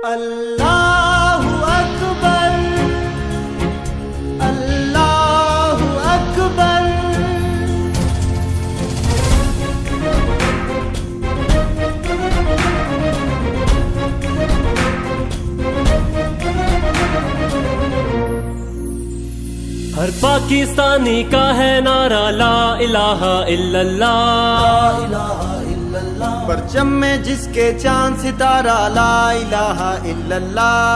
اللہ اکبر اللہ اکبر ہر پاکستانی کا ہے نعرہ لا الہ الا اللہ، پرچم میں جس کے چاند ستارہ لا الہ الا اللہ،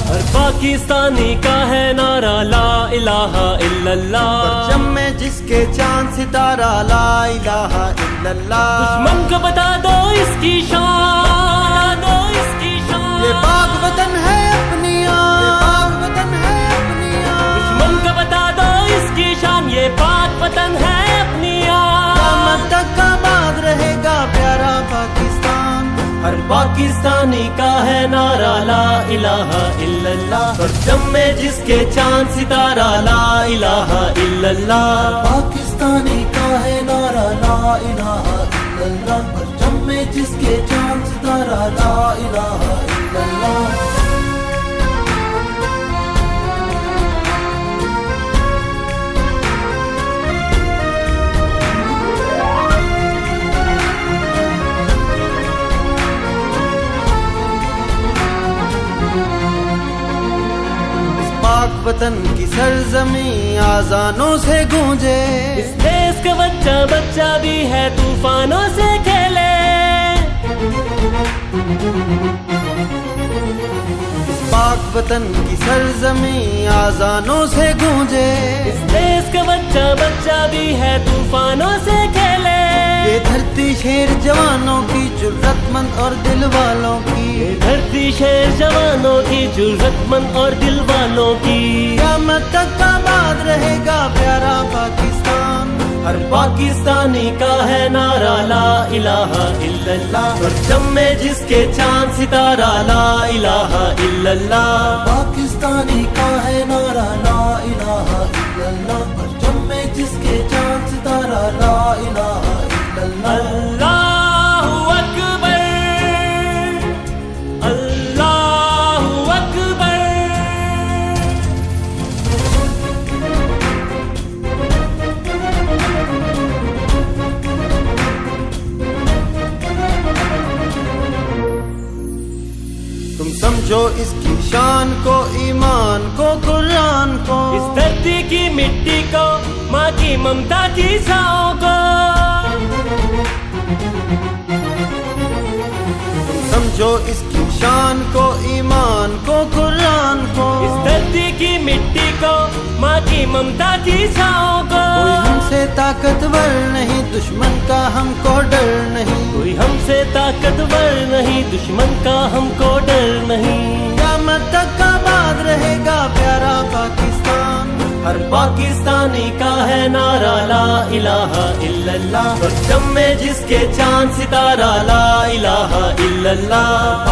ہر پاکستانی کا ہے نعرہ لا الہ الا اللہ، پرچم میں جس کے چاند ستارہ لا الہ الا اللہ۔ دشمن کو بتا دو اس کی شان، یہ پاک وطن ہے اپنی آن، دشمن کو بتا دو اس کی شان، یہ پاک وطن ہے اپنی آن، قیامت تک آباد رہے گا پیارا پاکستان۔ ہر پاکستانی کا ہے نعرہ لا الہ الا اللہ، پرچم میں جس کے چاند ستارہ لا الہ الا اللہ، پاکستانی کا ہے نعرہ لا الہ الا اللہ، پرچم میں جس کے چاند ستارہ لا الہ الا اللہ۔ پاک وطن کی سرزمین آذانوں سے گونجے، اس دیس کا بچہ بچہ بھی ہے طوفانوں سے کھیلے، پاک وطن کی سرزمین آذانوں سے گونجے، اس دیس کا بچہ بچہ بھی ہے طوفانوں سے کھیلے، یہ دھرتی شیر جوانوں کی جرت مند اور دل والوں کی، یہ دھرتی شیر جوانوں کی جرت مند اور دل والوں کی، قیامت تک آباد رہے گا پیارا پاکستان۔ ہر پاکستانی کا ہے نعرہ لا الہ الا اللہ، پرچم میں جس کے چاند ستارہ لا الہ الا اللہ، پاکستانی کا ہے نعرہ لا الہ الا اللہ، پرچم میں جس کے چاند ستارہ لا الہ الا اللہ۔ اللہ اکبر اللہ اکبر، تم سمجھو اس کی شان کو، ایمان کو، قرآن کو، اس دھرتی کی مٹی کو، ماں کی ممتا کی چھاؤں کو، سمجھو اس کی شان کو، ایمان کو، قرآن کو، اس دھرتی کی مٹی کو، ماں کی ممتا کی چھاؤں کو، کوئی ہم سے طاقتور نہیں، دشمن کا ہم کو ڈر نہیں، کوئی ہم سے طاقتور نہیں، دشمن کا ہم کو ڈر نہیں، قیامت تک آباد رہے گا پیارا پاکستان۔ ہر پاکستانی کا ہے نعرہ لا الہ الا اللہ، پرچم میں جس کے چاند ستارہ لا الہ الا اللہ،